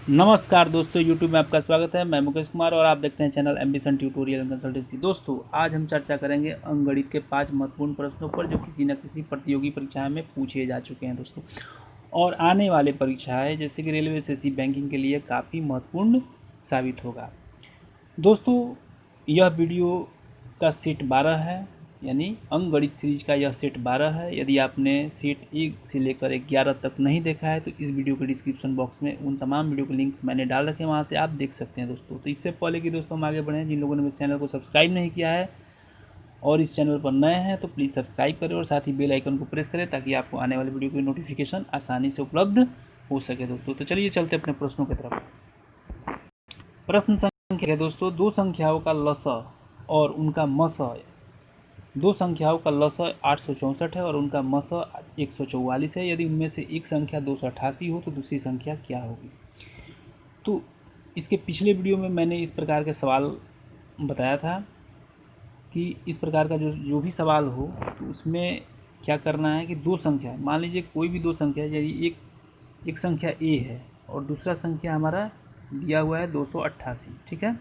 नमस्कार दोस्तों, YouTube में आपका स्वागत है। मैं मुकेश कुमार और आप देखते हैं channel ambition tutorial and consultancy. दोस्तों, आज हम चर्चा करेंगे अंकगणित के 5 महत्वपूर्ण प्रश्नों पर जो किसी न किसी प्रतियोगी परीक्षा में पूछे जा चुके हैं दोस्तों, और आने वाले परीक्षाएं जैसे कि रेलवे, एसएससी, बैंकिंग के लिए काफ़ी महत्वपूर्ण साबित होगा। दोस्तों, यह वीडियो का सेट 12 है, यानी अंकगणित सीरीज का यह सेट 12 है। यदि आपने सेट 1 से लेकर 11 तक नहीं देखा है तो इस वीडियो के डिस्क्रिप्शन बॉक्स में उन तमाम वीडियो के लिंक्स मैंने डाल रखे हैं, वहाँ से आप देख सकते हैं दोस्तों। तो इससे पहले कि दोस्तों हम आगे बढ़ें, जिन लोगों ने इस चैनल को सब्सक्राइब नहीं किया है और इस चैनल पर नए हैं तो प्लीज़ सब्सक्राइब करें और साथ ही बेल आइकन को प्रेस करें ताकि आपको आने वाले वीडियो की नोटिफिकेशन आसानी से उपलब्ध हो सके दोस्तों। तो चलिए चलते अपने प्रश्नों की तरफ। प्रश्न संख्या है दोस्तों, दो संख्याओं का लसा और उनका मसा, दो संख्याओं का लसा 864 है और उनका मसा 144 है। यदि उनमें से एक संख्या 288 हो तो दूसरी संख्या क्या होगी? तो इसके पिछले वीडियो में मैंने इस प्रकार के सवाल बताया था कि इस प्रकार का जो भी सवाल हो तो उसमें क्या करना है कि दो संख्या, मान लीजिए कोई भी दो संख्या, यदि एक संख्या ए है और दूसरा संख्या हमारा दिया हुआ है 288, ठीक है।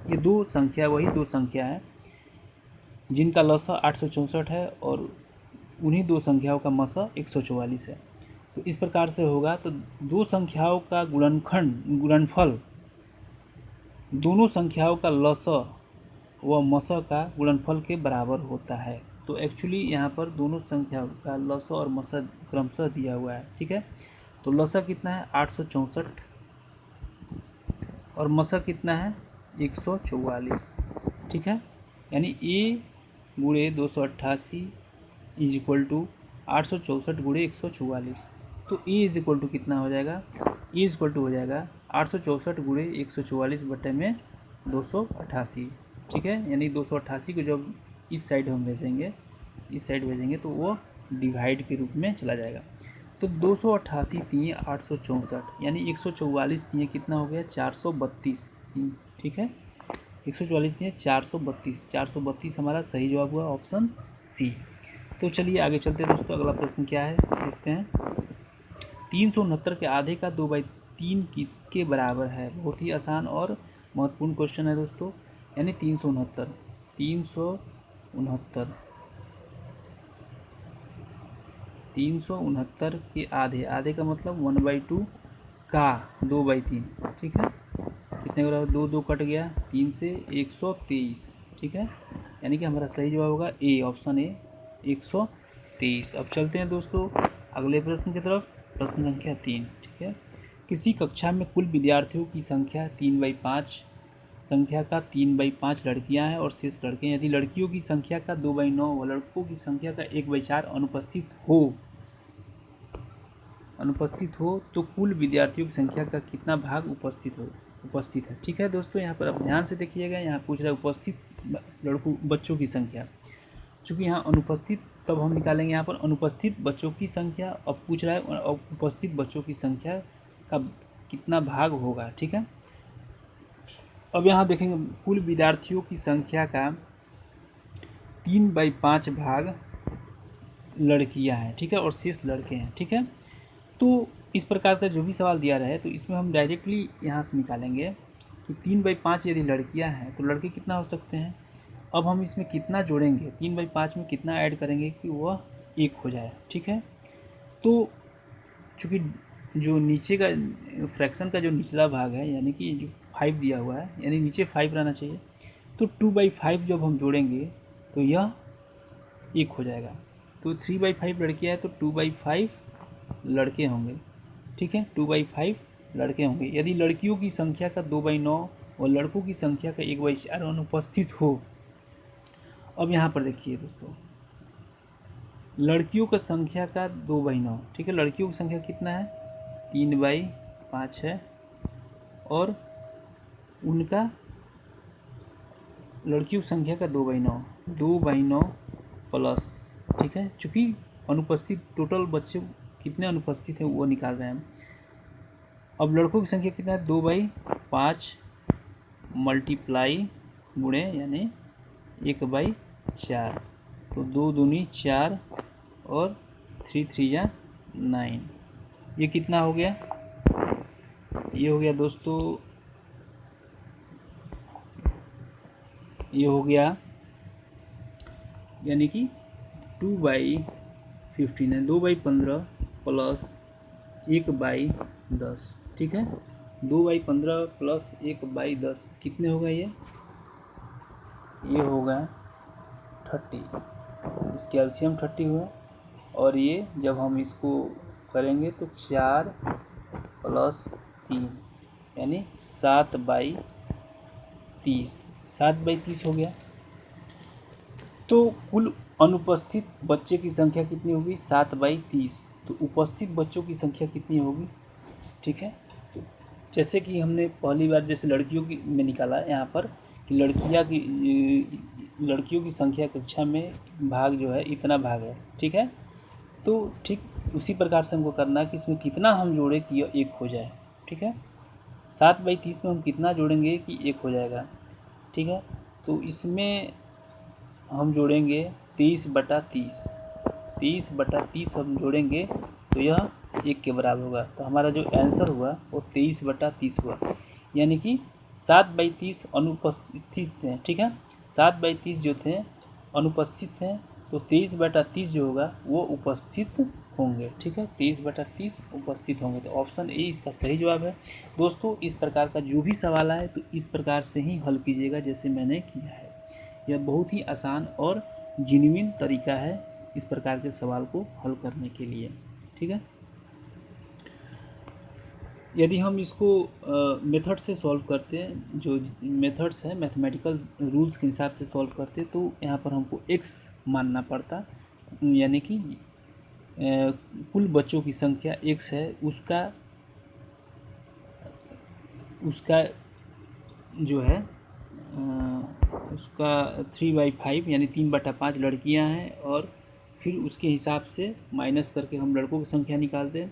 ये दो संख्या, वही दो संख्या है जिनका लसा 864 है और उन्हीं दो संख्याओं का मसा 144 है। तो इस प्रकार से होगा, तो दो संख्याओं का गुणनफल दोनों संख्याओं का लसा व मसा का गुणनफल के बराबर होता है। तो एक्चुअली यहाँ पर दोनों संख्याओं का लसा और मसा क्रमशः दिया हुआ है, ठीक है। तो लसा कितना है 864 और मसा कितना है 144, ठीक है। यानी ए गुणे 288 इज इक्वल टू 864 गुणे 144। तो ए इज इक्वल टू कितना हो जाएगा? ए इज इक्वल टू हो जाएगा 864 गुणे 144 बटे में 288, ठीक है। यानी 288 को जब इस साइड हम भेजेंगे, इस साइड भेजेंगे तो वो डिवाइड के रूप में चला जाएगा। तो 288 तीन 864, यानी 144 तीन कितना हो गया 432, ठीक है। 144 दिए 432, 432 हमारा सही जवाब हुआ ऑप्शन सी। तो चलिए आगे चलते हैं दोस्तों। अगला प्रश्न क्या है देखते हैं। 369 के आधे का 2/3 किसके बराबर है? बहुत ही आसान और महत्वपूर्ण क्वेश्चन है दोस्तों। यानी 369 369 के आधे, आधे का मतलब 1/2 का 2/3, ठीक है। कितने बराबर? दो दो कट गया, 3 से 123, ठीक है। यानी कि हमारा सही जवाब होगा ए, ऑप्शन ए 123। अब चलते हैं दोस्तों अगले प्रश्न की तरफ। प्रश्न संख्या 3, ठीक है। किसी कक्षा में कुल विद्यार्थियों की संख्या 3/5, संख्या का 3/5 लड़कियां हैं और शेष लड़के हैं। यदि लड़कियों की संख्या का 2/9 व लड़कों की संख्या का 1/4 अनुपस्थित हो तो कुल विद्यार्थियों की संख्या का कितना भाग उपस्थित है, ठीक है दोस्तों। यहाँ पर अब ध्यान से देखिएगा, यहाँ पूछ रहा है उपस्थित बच्चों की संख्या। चूँकि यहाँ अनुपस्थित, तब हम निकालेंगे यहाँ पर अनुपस्थित बच्चों की संख्या। अब पूछ रहा है उपस्थित बच्चों की संख्या का कितना भाग होगा, ठीक है। अब यहाँ देखेंगे कुल विद्यार्थियों की संख्या का 3/5 भाग लड़कियाँ हैं, ठीक है, और शेष लड़के हैं, ठीक है। तो इस प्रकार का जो भी सवाल दिया रहे तो इसमें हम डायरेक्टली यहाँ से निकालेंगे कि 3/5 यदि लड़कियाँ हैं तो लड़के कितना हो सकते हैं। अब हम इसमें कितना जोड़ेंगे, 3/5 में कितना ऐड करेंगे कि वह 1 हो जाए, ठीक है। तो चूँकि जो नीचे का फ्रैक्शन का जो निचला भाग है, यानी कि जो 5 दिया हुआ है, यानी नीचे 5 रहना चाहिए, तो 2/5 जब हम जोड़ेंगे तो यह 1 हो जाएगा। तो 3/5 लड़कियाँ हैं तो 2/5 लड़के होंगे, ठीक है। 2/5 लड़के होंगे। यदि लड़कियों की संख्या का 2/9 और लड़कों की संख्या का 1/4 अनुपस्थित हो। अब यहाँ पर देखिए दोस्तों, लड़कियों का संख्या का 2/9, ठीक है। लड़कियों की संख्या कितना है 3/5 है और उनका लड़कियों की संख्या का 2/9 प्लस, ठीक है। चूँकि अनुपस्थित टोटल बच्चे कितने अनुपस्थित हैं वो निकाल रहे हैं हम। अब लड़कों की संख्या कितना है 2/5 मल्टीप्लाई गुणे यानी 1/4, तो 2 दूनी 4 और 3 3 या 9, ये कितना हो गया ये हो गया दोस्तों, ये हो गया यानी कि 2/15 है, 2/15 प्लस 1/10, ठीक है। 2/15 प्लस 1/10 कितने होगा ये होगा 30, इसके एलसीएम 30 हुआ। और ये जब हम इसको करेंगे तो 4 प्लस 3 यानी 7/30, 7/30 हो गया। तो कुल अनुपस्थित बच्चे की संख्या कितनी होगी? 7/30। तो उपस्थित बच्चों की संख्या कितनी होगी? ठीक है, तो जैसे कि हमने पहली बार जैसे लड़कियों की में निकाला यहाँ पर कि लड़कियों की संख्या कक्षा में भाग जो है इतना भाग है, ठीक है। तो ठीक उसी प्रकार से हमको करना है कि इसमें कितना हम जोड़े कि यह 1 हो जाए, ठीक है। 7/30 में हम कितना जोड़ेंगे कि 1 हो जाएगा, ठीक है। तो इसमें हम जोड़ेंगे 23/30, 23/30 हम जोड़ेंगे तो यह 1 के बराबर होगा। तो हमारा जो आंसर हुआ वो 23/30 हुआ, यानी कि 7/30 अनुपस्थित हैं, ठीक है। 7/30 जो थे अनुपस्थित हैं, तो 23/30 जो होगा वो उपस्थित होंगे, ठीक है। 23/30 उपस्थित होंगे, तो ऑप्शन ए इसका सही जवाब है। दोस्तों इस प्रकार का जो भी सवाल आए तो इस प्रकार से ही हल कीजिएगा जैसे मैंने किया है। यह बहुत ही आसान और जेन्युइन तरीका है इस प्रकार के सवाल को हल करने के लिए, ठीक है। यदि हम इसको मेथड से सॉल्व करते हैं, जो मेथड्स हैं मैथमेटिकल रूल्स के हिसाब से सॉल्व करते, तो यहाँ पर हमको x मानना पड़ता, यानी कि कुल बच्चों की संख्या x है, उसका जो है उसका 3/5 यानी 3/5 लड़कियां हैं, और फिर उसके हिसाब से माइनस करके हम लड़कों की संख्या निकालते हैं।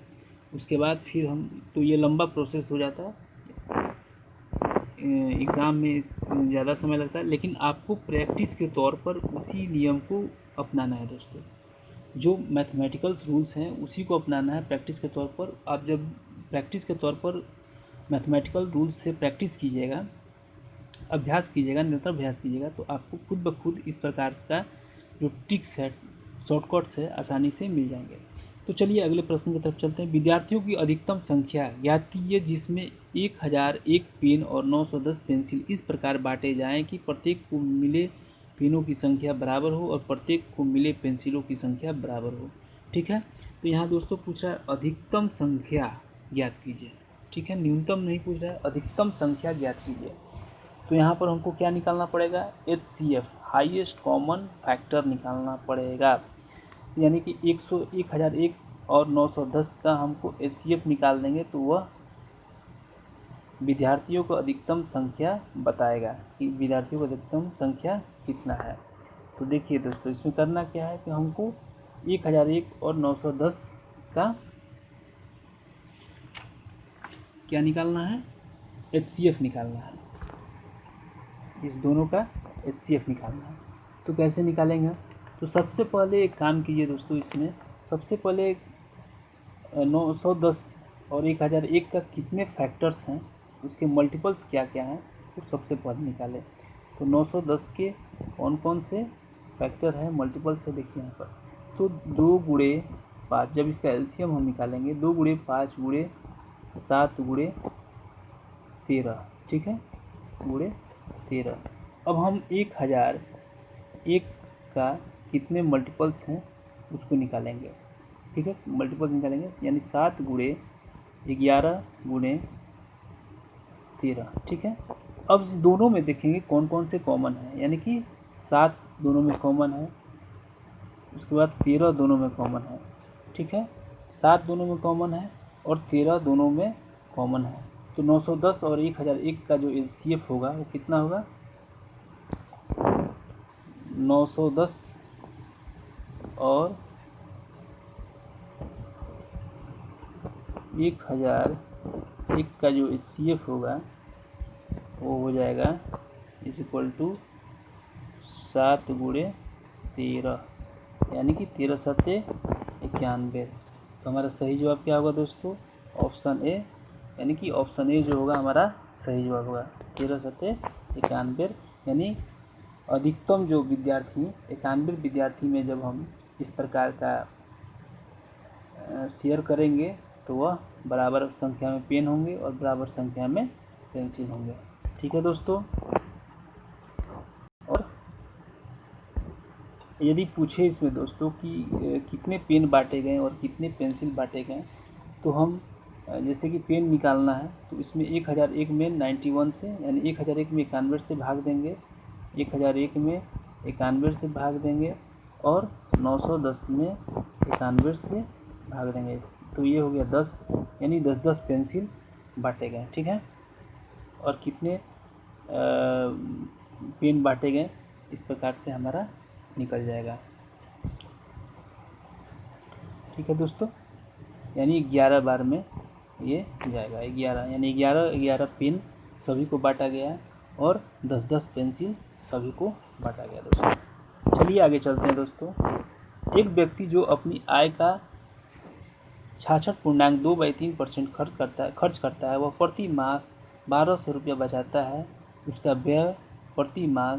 उसके बाद फिर हम, तो ये लंबा प्रोसेस हो जाता है, एग्ज़ाम में ज़्यादा समय लगता है, लेकिन आपको प्रैक्टिस के तौर पर उसी नियम को अपनाना है दोस्तों। जो मैथमेटिकल्स रूल्स हैं उसी को अपनाना है प्रैक्टिस के तौर पर। आप जब प्रैक्टिस के तौर पर मैथमेटिकल रूल्स से प्रैक्टिस कीजिएगा, अभ्यास कीजिएगा, निरंतर अभ्यास कीजिएगा, तो आपको खुद ब खुद इस प्रकार का जो ट्रिक्स है, शॉर्टकट्स है, आसानी से मिल जाएंगे। तो चलिए अगले प्रश्न की तरफ चलते हैं। विद्यार्थियों की अधिकतम संख्या ज्ञात कीजिए जिसमें 1001 पेन और 910 पेंसिल इस प्रकार बांटे जाएं कि प्रत्येक को मिले पेनों की संख्या बराबर हो और प्रत्येक को मिले पेंसिलों की संख्या बराबर हो, ठीक है। तो यहाँ दोस्तों पूछ रहा है अधिकतम संख्या ज्ञात कीजिए, ठीक है, न्यूनतम नहीं पूछ रहा है, अधिकतम संख्या ज्ञात कीजिए। तो यहाँ पर हमको क्या निकालना पड़ेगा? HCF हाईएस्ट कॉमन फैक्टर निकालना पड़ेगा, यानी कि 1001 और 910 का हमको HCF निकाल देंगे तो वह विद्यार्थियों को अधिकतम संख्या बताएगा कि विद्यार्थियों को अधिकतम संख्या कितना है। तो देखिए दोस्तों इसमें करना क्या है कि हमको 1001 और 910 का क्या निकालना है? HCF निकालना है, इस दोनों का HCF निकालना है। तो कैसे निकालेंगे? तो सबसे पहले एक काम कीजिए दोस्तों, इसमें सबसे पहले 910 और 1001 का कितने फैक्टर्स हैं, उसके मल्टीपल्स क्या क्या हैं, तो सबसे पहले निकालें। तो 910 के कौन कौन से फैक्टर हैं, मल्टीपल्स है, देखिए यहाँ पर। तो 2 गुणे 5, जब इसका एलसीएम हम निकालेंगे 2 गुणे 5 गुणे 7 गुणे 13, ठीक है, गुणे 13। अब हम 1001 का कितने मल्टीपल्स हैं उसको निकालेंगे, ठीक है, मल्टीपल्स निकालेंगे, यानी 7 गुणे 11 गुणे 13, ठीक है। अब इस दोनों में देखेंगे कौन कौन से कॉमन है, यानी कि 7 दोनों में कॉमन है, उसके बाद 13 दोनों में कॉमन है, ठीक है। 7 दोनों में कॉमन है और 13 दोनों में कॉमन है। तो 910 और 1001 का जो HCF होगा वो कितना होगा? 910 और 1001 का जो HCF होगा वो हो जाएगा इज इक्वल टू 7 गुणे 13, यानी कि 13 7 91। तो हमारा सही जवाब क्या होगा दोस्तों? ऑप्शन ए यानी कि ऑप्शन ए जो होगा हमारा सही जवाब होगा। 1391 यानी अधिकतम जो विद्यार्थी 91 विद्यार्थी में जब हम इस प्रकार का शेयर करेंगे तो वह बराबर संख्या में पेन होंगे और बराबर संख्या में पेंसिल होंगे। ठीक है दोस्तों। और यदि पूछे इसमें दोस्तों कि कितने पेन बांटे गए और कितने पेंसिल बांटे गए, तो हम जैसे कि पेन निकालना है तो इसमें 1001 में 91 से यानी 1001 में 91 से भाग देंगे, 1001 में 91 से भाग देंगे और 910 में 91 से भाग देंगे, तो ये हो गया 10, यानी 10-10 पेंसिल बांटे गए। ठीक है। और कितने पेन बांटे गए इस प्रकार से हमारा निकल जाएगा। ठीक है दोस्तों, यानी 11 बार में ये जाएगा 11, यानी 11 पेन सभी को बांटा गया और 10-10 पेंसिल सभी को बांटा गया दोस्तों। चलिए आगे चलते हैं दोस्तों। एक व्यक्ति जो अपनी आय का 66.2/3% खर्च करता है वह प्रति मास 1200 रुपया बचाता है, उसका व्यय प्रति माह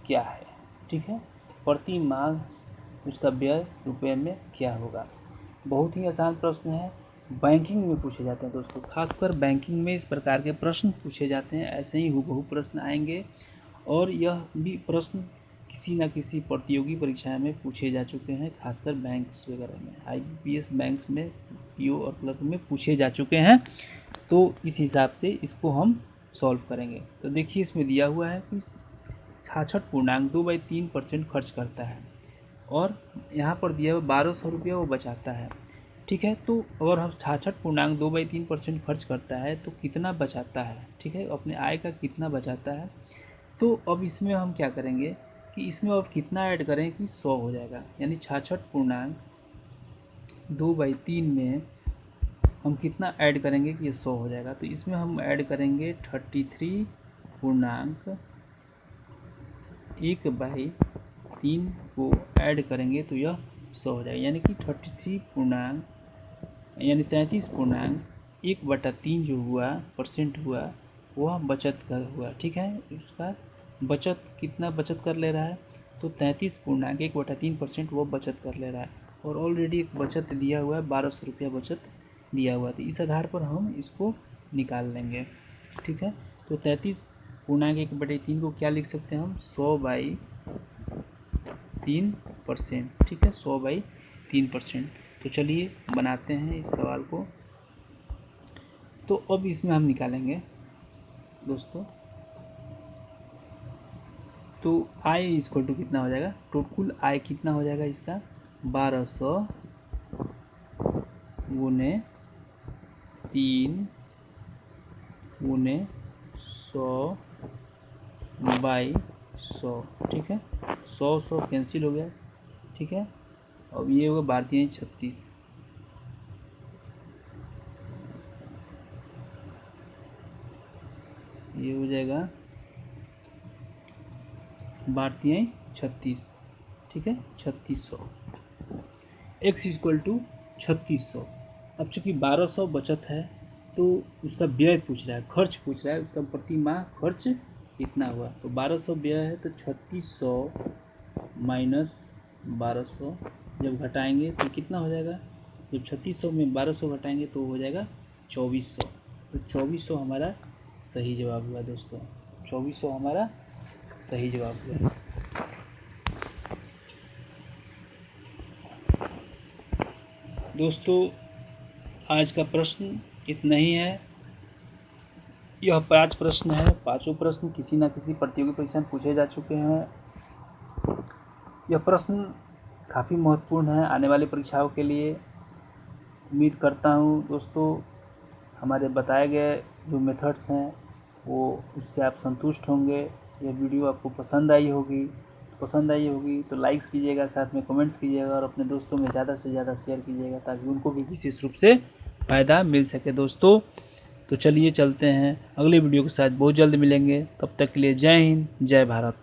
क्या है। ठीक है, प्रति मास उसका व्यय रुपये में क्या होगा। बहुत ही आसान प्रश्न है, बैंकिंग में पूछे जाते हैं दोस्तों, खासकर बैंकिंग में इस प्रकार के प्रश्न पूछे जाते हैं। ऐसे ही हूबहू प्रश्न आएंगे और यह भी प्रश्न किसी न किसी प्रतियोगी परीक्षाएं में पूछे जा चुके हैं, खासकर बैंक्स वगैरह में, IBPS बैंक्स में, PO और क्लर्क में पूछे जा चुके हैं। तो इस हिसाब से इसको हम सॉल्व करेंगे। तो देखिए इसमें दिया हुआ है कि 66.2/3% खर्च करता है और यहाँ पर दिया हुआ 1200 रुपया वो बचाता है। ठीक है, तो अगर हम 66.2/3% खर्च करता है तो कितना बचाता है। ठीक है, अपने आय का कितना बचाता है। तो अब इसमें हम क्या करेंगे कि इसमें अब कितना ऐड करें कि 100 हो जाएगा, यानी 66.2/3 में हम कितना ऐड करेंगे कि ये 100 हो जाएगा। तो इसमें हम ऐड करेंगे 33.1/3 को ऐड करेंगे तो यह 100 हो जाएगा, यानी कि 33.1/3 जो हुआ परसेंट हुआ वह बचत कर हुआ। ठीक है, उसका बचत कितना बचत कर ले रहा है, तो 33.1/3% वो बचत कर ले रहा है और ऑलरेडी एक बचत दिया हुआ है, 1200 रुपया बचत दिया हुआ। तो इस आधार पर हम इसको निकाल लेंगे। ठीक है, तो 33.1/3 को क्या लिख सकते हैं हम, 100/3%। ठीक है, 100/3%। तो चलिए बनाते हैं इस सवाल को। तो अब इसमें हम निकालेंगे दोस्तों, तो आय इक्वल टू कितना हो जाएगा, टोटल आय कितना हो जाएगा इसका, 1200 गुने 3 गुने 100/100। ठीक है, 100 कैंसिल हो गया। ठीक है, अब ये होगा भारतीय 36, ये हो जाएगा भारतीय 36। ठीक है, 3600, x इक्वल टू 3600। अब चूँकि 1200 बचत है तो उसका व्यय पूछ रहा है, खर्च पूछ रहा है, उसका प्रति माह खर्च कितना हुआ। तो 1200 व्यय है तो 3600 माइनस 1200 जब घटाएंगे तो कितना हो जाएगा, जब 3600 में 1200 घटाएंगे तो हो जाएगा 2400। तो 2400 हमारा सही जवाब हुआ दोस्तों, 2400 हमारा सही जवाब हुआ। दोस्तों आज का प्रश्न इतना ही है। यह 5 प्रश्न है, पांचों प्रश्न किसी न किसी प्रतियोगी परीक्षा में पूछे जा चुके हैं। यह प्रश्न काफ़ी महत्वपूर्ण है आने वाली परीक्षाओं के लिए। उम्मीद करता हूँ दोस्तों हमारे बताए गए जो मेथड्स हैं वो उससे आप संतुष्ट होंगे। यह वीडियो आपको पसंद आई होगी तो लाइक्स कीजिएगा, साथ में कमेंट्स कीजिएगा और अपने दोस्तों में ज़्यादा से ज़्यादा शेयर कीजिएगा ताकि उनको भी विशेष रूप से फ़ायदा मिल सके दोस्तों। तो चलिए चलते हैं, अगले वीडियो के साथ बहुत जल्द मिलेंगे। तब तक के लिए जय हिंद, जय भारत।